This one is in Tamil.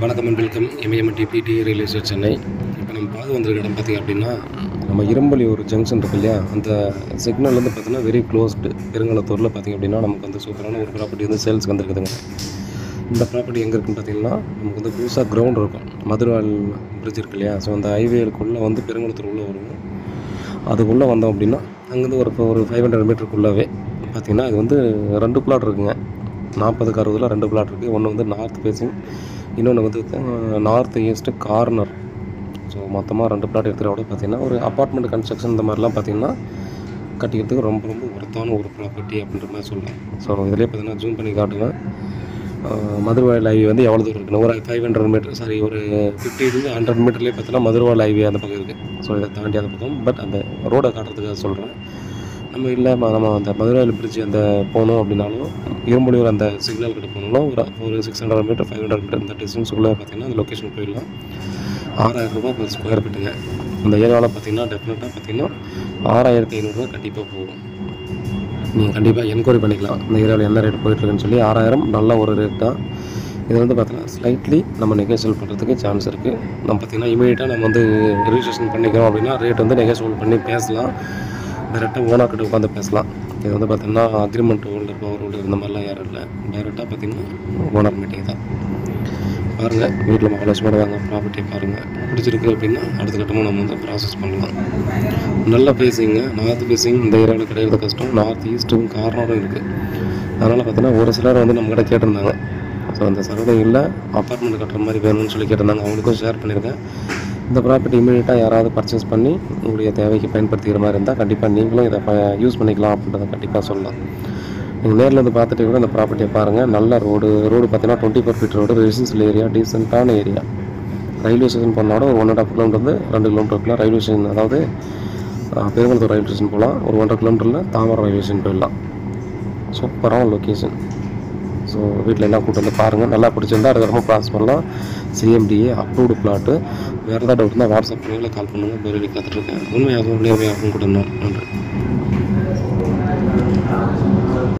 வணக்கம் and welcome. MAMTPT real estate Chennai. இப்போ நம்ம பார்த்து வந்திருக்க இடம் பார்த்திங்க அப்படின்னா, நம்ம இரும்பலி ஒரு ஜங்ஷன் இருக்கு இல்லையா, அந்த சிக்னல் வந்து பார்த்தீங்கன்னா வெரி க்ளோஸ்டு. பெருங்களத்தூரில் பார்த்திங்க அப்படின்னா நமக்கு வந்து சூப்பரான ஒரு ப்ராப்பர்ட்டி வந்து சேல்ஸ்க்கு வந்துருக்குதுங்க. இந்த ப்ராப்பர்ட்டி எங்கே இருக்குன்னு பார்த்தீங்கன்னா, நமக்கு வந்து புதுசாக கிரவுண்ட் இருக்கும். மதுரவாயல் பிரிட்ஜ் இருக்கு இல்லையா, ஸோ அந்த ஹைவேக்குள்ளே வந்து பெருங்களத்தூர் உள்ளே வரும். அதுக்குள்ளே வந்தோம் அப்படின்னா அங்கேருந்து ஒரு 500 மீட்டருக்குள்ளவே பார்த்திங்கன்னா இது வந்து 2 பிளாட் இருக்குங்க. 40க்கு 60ல் 2 பிளாட் இருக்குது. ஒன்று வந்து நார்த் ஃபேஸிங், இன்னொன்று வந்து நார்த் ஈஸ்ட்டு கார்னர். ஸோ மொத்தமாக 2 பிளாட் எடுத்துகிற பார்த்திங்கன்னா ஒரு அப்பார்ட்மெண்ட் கன்ஸ்ட்ரக்ஷன் இந்த மாதிரிலாம் பார்த்திங்கன்னா கட்டிக்கிறதுக்கு ரொம்ப ஒர்த்தான ஒரு ப்ராப்பர்ட்டி அப்படின்ற மாதிரி சொல்லலாம். ஸோ இதிலே பார்த்திங்கன்னா ஜூம் பண்ணி காட்டுவேன். மதுரவாயல் ஹைவே வந்து எவ்வளோ தூரம் இருக்குன்னு ஒரு 500 மீட்டர், சாரி ஒரு 50-100 மீட்டர்லேயே பார்த்தீங்கன்னா மதுரவாயல் ஹைவே அந்த பக்கம் இருக்குது. ஸோ இதை தாண்டி அந்த பக்கம், பட் அந்த ரோடை காட்டுறதுக்காக சொல்கிறேன். நம்ம அந்த மதுரவாயல் பிரிட்ஜ் அந்த போகணும் அப்படின்னாலும், இரும்புலியூர் அந்த சிக்னல் கிட்ட போனாலும் ஒரு 600 மீட்டர் 500 மீட்டர் இந்த டிஸ்டன்ஸுக்குள்ளே பார்த்திங்கன்னா அந்த லொக்கேஷன் போயிடலாம். 6000 ரூபா per ஸ்கொயர் ஃபீட்டுங்க. இந்த ஏரியாவில் பார்த்திங்கன்னா டெஃபினட்டாக பார்த்திங்கன்னா 6500 கண்டிப்பாக போகும். நீங்கள் கண்டிப்பாக என்கொயரி பண்ணிக்கலாம். இந்த ஏரியாவில் என்ன ரேட் போயிட்டுருக்குன்னு சொல்லி. 6000 நல்ல ஒரு ரேட் தான். இது வந்து பார்த்தீங்கன்னா ஸ்லைட்லி நம்ம நெகோசியேட் பண்ணுறதுக்கு சான்ஸ் இருக்குது. நம்ம பார்த்திங்கன்னா இமீடியட்டாக நம்ம வந்து ரிஜிஸ்ட்ரேஷன் பண்ணிக்கிறோம் அப்படின்னா ரேட் வந்து நெகோசியேட் பண்ணி பேசலாம். டேரெக்டாக ஓனர்கிட்ட உட்காந்து பேசலாம். இது வந்து பார்த்திங்கன்னா அக்ரிமெண்ட் ஹோல்டர், பவர் ஹோல்டர் இந்த மாதிரிலாம் யாரும் இல்லை. டேரெக்டாக பார்த்திங்கன்னா ஓனர் மீட்டிங் தான். பாருங்கள், வீட்டில் ஆலோசனை பண்ணுவாங்க. ப்ராப்பர்ட்டியை பாருங்கள், பிடிச்சிருக்கு அப்படின்னா அடுத்த கட்டமாக நம்ம வந்து ப்ராசஸ் பண்ணலாம். நல்ல ஃபேஸிங்க, நார்த் ஃபேஸிங் இந்த ஏரியாவில் கிடையாது கஷ்டம். நார்த் ஈஸ்ட்டும் கார்னரும் இருக்குது. அதனால் பார்த்தீங்கன்னா ஒரு சிலர் வந்து நம்மக்கிட்ட கேட்டிருந்தாங்க. ஸோ அந்த சரௌண்டிங்கில் அப்பார்ட்மெண்ட் கட்டுற மாதிரி வேணும்னு சொல்லி கேட்டிருந்தாங்க. அவங்களுக்கும் ஷேர் பண்ணியிருக்கேன். இந்த ப்ராப்பர்ட்டி இமீடியட்டாக யாராவது பர்ச்சேஸ் பண்ணி உங்களுடைய தேவைக்கு பயன்படுத்திக்கிற மாதிரி இருந்தால் கண்டிப்பாக நீங்களும் இதை யூஸ் பண்ணிக்கலாம் அப்படின்றத கண்டிப்பாக சொல்லலாம். நீங்கள் நேரில் வந்து பார்த்துட்டு கூட இந்த ப்ராப்பர்ட்டியை பாருங்கள். நல்ல ரோடு பார்த்தீங்கன்னா 24 ஃபீட் ரோடு, ரெசிடென்ஷியல் ஏரியா, டீசெண்டான ஏரியா. ரயில்வே ஸ்டேஷன் போனோட ஒரு 1.5 கிலோமீட்டர் 2 கிலோமீட்டருக்குள்ள ரயில்வே ஸ்டேஷன், அதாவது பெருங்களத்தூர் ரயில்வே ஸ்டேஷன் போகலாம். ஒரு 1.5 கிலோமீட்டரில் தாமரம் ரயில்வே ஸ்டேஷன் போயிடலாம். சூப்பரான லொக்கேஷன். ஸோ வீட்டில் எல்லாம் கூட்டு வந்து பாருங்கள். நல்லா பிடிச்சிருந்தா அதுக்கப்புறமா ப்ராசஸ் பண்ணலாம். CMDA approved plot. வேறு ஏதாவது டவுட் இருந்தால் வாட்ஸ்அப் பண்ணியில் கால் பண்ணுங்கள். பேர் காத்துட்ருக்கேன். உண்மையாகவும் நேர்மையாகவும் கூட நன்றி.